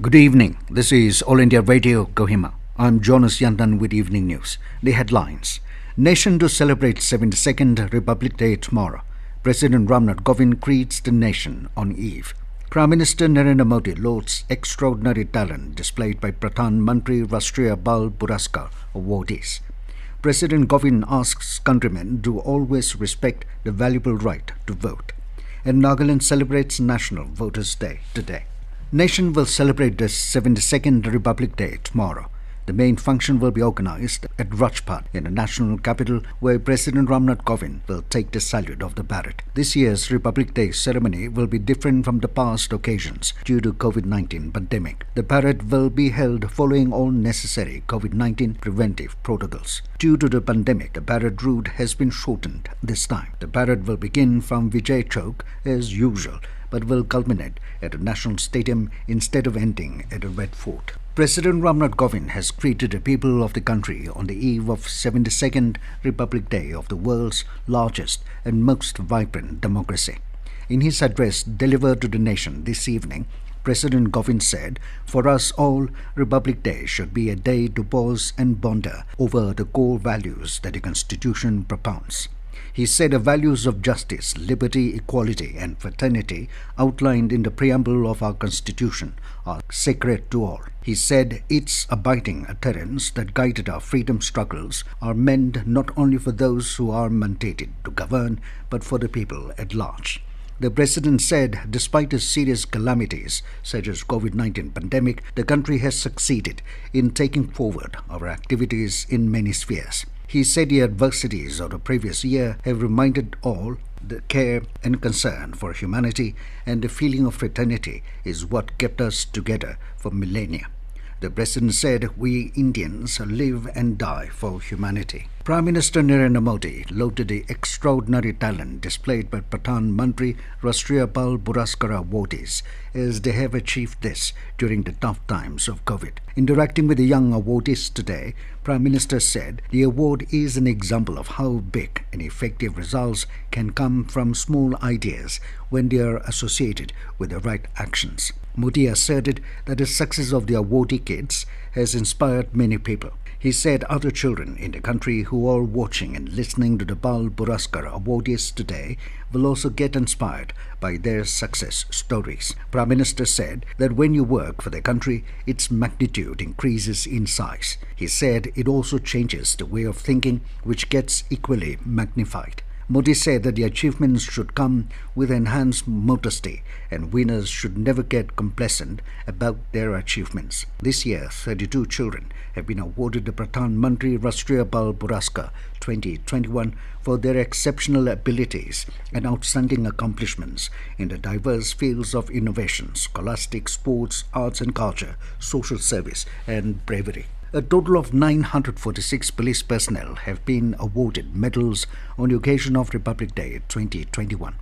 Good evening. This is All India Radio, Kohima. I'm Jonas Yandan with Evening News. The headlines. Nation to celebrate 72nd Republic Day tomorrow. President Ram Nath Kovind greets the nation on eve. Prime Minister Narendra Modi lauds extraordinary talent displayed by Pradhan, Mantri, Rashtriya, Puraskar awardees. President Kovind asks countrymen to always respect the valuable right to vote. And Nagaland celebrates National Voters' Day today. Nation will celebrate the 72nd Republic Day tomorrow. The main function will be organized at Rashtriya in the national capital, where President Ram Nath Kovind will take the salute of the parade. This year's Republic Day ceremony will be different from the past occasions due to COVID-19 pandemic. The parade will be held following all necessary COVID-19 preventive protocols. Due to the pandemic, the parade route has been shortened this time. The parade will begin from Vijay Chowk as usual, but will culminate at the National Stadium instead of ending at the Red Fort. President Ram Nath Kovind has greeted the people of the country on the eve of 72nd Republic Day of the world's largest and most vibrant democracy. In his address delivered to the nation this evening, President Kovind said, "For us all, Republic Day should be a day to pause and ponder over the core values that the Constitution propounds." He said the values of justice, liberty, equality and fraternity outlined in the preamble of our Constitution are sacred to all. He said its abiding adherents that guided our freedom struggles are meant not only for those who are mandated to govern, but for the people at large. The President said despite the serious calamities such as COVID-19 pandemic, the country has succeeded in taking forward our activities in many spheres. He said the adversities of the previous year have reminded all the care and concern for humanity, and the feeling of fraternity is what kept us together for millennia. The President said we Indians live and die for humanity. Prime Minister Narendra Modi lauded the extraordinary talent displayed by Pradhan, Mantri, Rashtriya, Puraskar awardees as they have achieved this during the tough times of COVID. Interacting with the young awardees today, Prime Minister said the award is an example of how big and effective results can come from small ideas when they are associated with the right actions. Modi asserted that the success of the awardee kids has inspired many people. He said other children in the country who are watching and listening to the Puraskar awardees today will also get inspired by their success stories. Prime Minister said that when you work for the country, its magnitude increases in size. He said it also changes the way of thinking, which gets equally magnified. Modi said that the achievements should come with enhanced modesty and winners should never get complacent about their achievements. This year, 32 children have been awarded the Pradhan Mantri Rashtriya Puraskar 2021 for their exceptional abilities and outstanding accomplishments in the diverse fields of innovation, scholastic, sports, arts and culture, social service and bravery. A total of 946 police personnel have been awarded medals on the occasion of Republic Day 2021.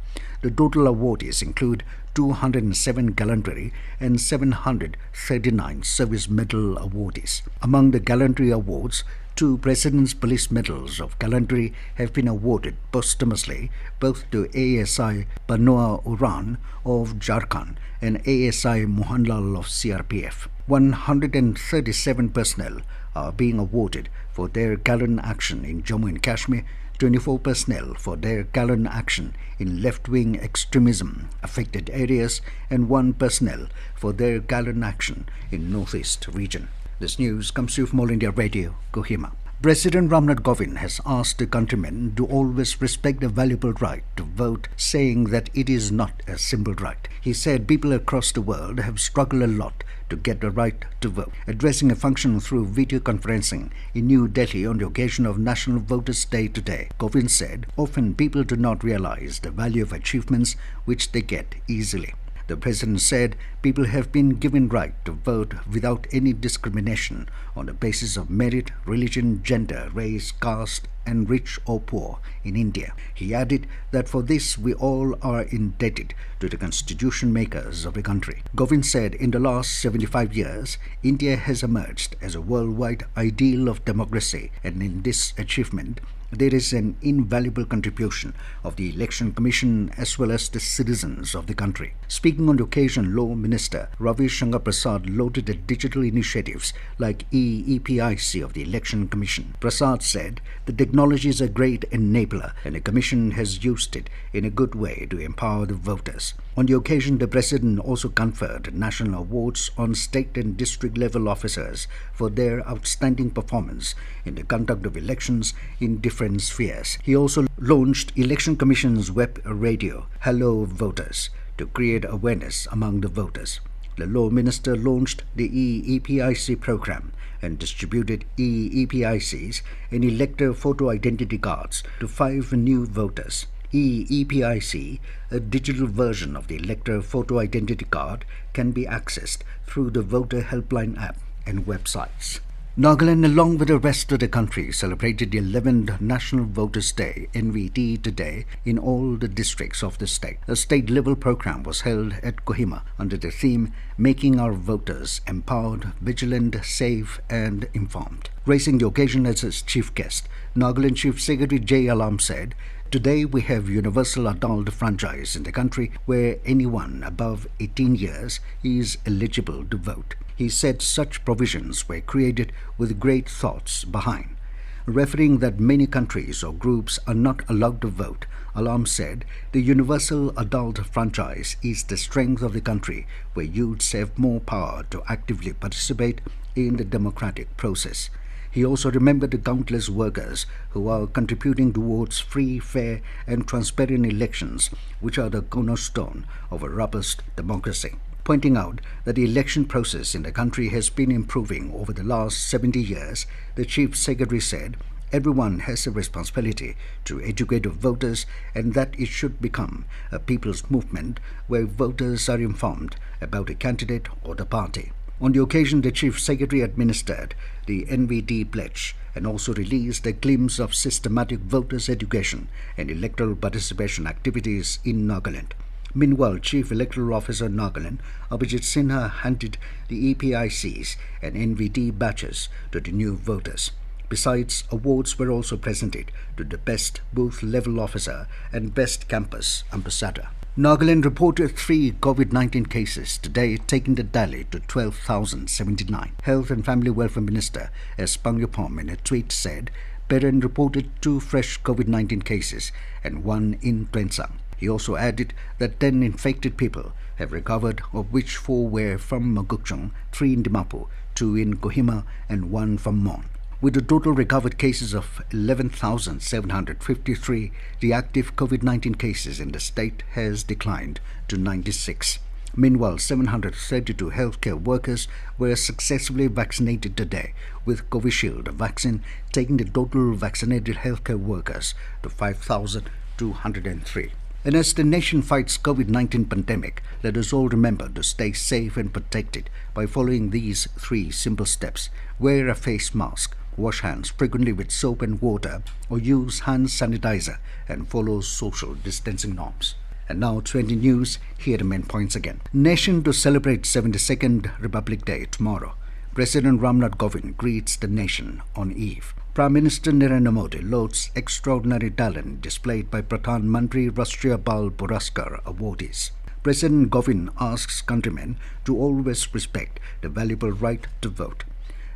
The total awardees include 207 gallantry and 739 service medal awardees. Among the gallantry awards, 2 President's Police Medals of Gallantry have been awarded posthumously both to ASI Banoa Uran of Jharkhand and ASI Mohanlal of CRPF. 137 personnel are being awarded for their gallant action in Jammu and Kashmir, 24 personnel for their gallant action in left-wing extremism affected areas, and 1 personnel for their gallant action in Northeast region. This news comes to you from All India Radio, Kohima. President Ram Nath Kovind has asked the countrymen to always respect the valuable right to vote, saying that it is not a simple right. He said people across the world have struggled a lot to get the right to vote. Addressing a function through video conferencing in New Delhi on the occasion of National Voters' Day today, Kovind said, often people do not realize the value of achievements which they get easily. The President said people have been given right to vote without any discrimination on the basis of merit, religion, gender, race, caste and rich or poor in India. He added that for this we all are indebted to the constitution makers of the country. Kovind said in the last 75 years, India has emerged as a worldwide ideal of democracy, and in this achievement, there is an invaluable contribution of the Election Commission as well as the citizens of the country. Speaking on the occasion, Law Minister Ravi Shankar Prasad lauded the digital initiatives like EPIC of the Election Commission. Prasad said the technology is a great enabler and the Commission has used it in a good way to empower the voters. On the occasion, the President also conferred national awards on state and district level officers for their outstanding performance in the conduct of elections in different spheres. He also launched Election Commission's web radio, Hello Voters, to create awareness among the voters. The Law Minister launched the EPIC program and distributed EPICs and elector photo identity cards to 5 new voters. EPIC, a digital version of the elector photo identity card, can be accessed through the Voter Helpline app and websites. Nagaland, along with the rest of the country, celebrated the 11th National Voters' Day (NVD) today in all the districts of the state. A state-level program was held at Kohima under the theme "Making Our Voters Empowered, Vigilant, Safe and Informed." Raising the occasion as his chief guest, Nagaland Chief Secretary J. Alam said, "Today we have universal adult franchise in the country where anyone above 18 years is eligible to vote." He said such provisions were created with great thoughts behind. Referring that many countries or groups are not allowed to vote, Alam said the universal adult franchise is the strength of the country where youths have more power to actively participate in the democratic process. He also remembered the countless workers who are contributing towards free, fair and transparent elections, which are the cornerstone of a robust democracy. Pointing out that the election process in the country has been improving over the last 70 years, the Chief Secretary said everyone has a responsibility to educate the voters and that it should become a people's movement where voters are informed about a candidate or the party. On the occasion, the Chief Secretary administered the NVD pledge and also released a glimpse of systematic voters' education and electoral participation activities in Nagaland. Meanwhile, Chief Electoral Officer Nagaland, Abhijit Sinha, handed the EPICs and NVD badges to the new voters. Besides, awards were also presented to the Best Booth Level Officer and Best Campus Ambassador. Nagaland reported 3 COVID-19 cases today, taking the tally to 12,079. Health and Family Welfare Minister S. Pangyapom in a tweet said Pradhan reported 2 fresh COVID-19 cases and 1 in Twensang. He also added that 10 infected people have recovered, of which 4 were from Magukchung, 3 in Dimapur, 2 in Kohima and 1 from Mon. With the total recovered cases of 11,753, the active COVID-19 cases in the state has declined to 96. Meanwhile, 732 healthcare workers were successfully vaccinated today, with Covishield vaccine taking the total vaccinated healthcare workers to 5,203. And as the nation fights COVID-19 pandemic, let us all remember to stay safe and protected by following these 3 simple steps. Wear a face mask, wash hands frequently with soap and water, or use hand sanitizer and follow social distancing norms. And now 20 news, here are the main points again. Nation to celebrate 72nd Republic Day tomorrow. President Ram Nath Kovind greets the nation on eve. Prime Minister Narendra Modi lauds extraordinary talent displayed by Pradhan, Mantri, Rashtriya Puraskar awardees. President Kovind asks countrymen to always respect the valuable right to vote.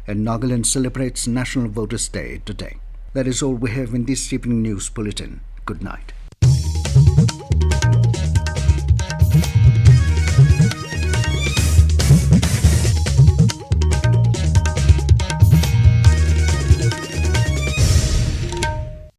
And Nagaland celebrates National Voters' Day today. That is all we have in this evening news bulletin. Good night.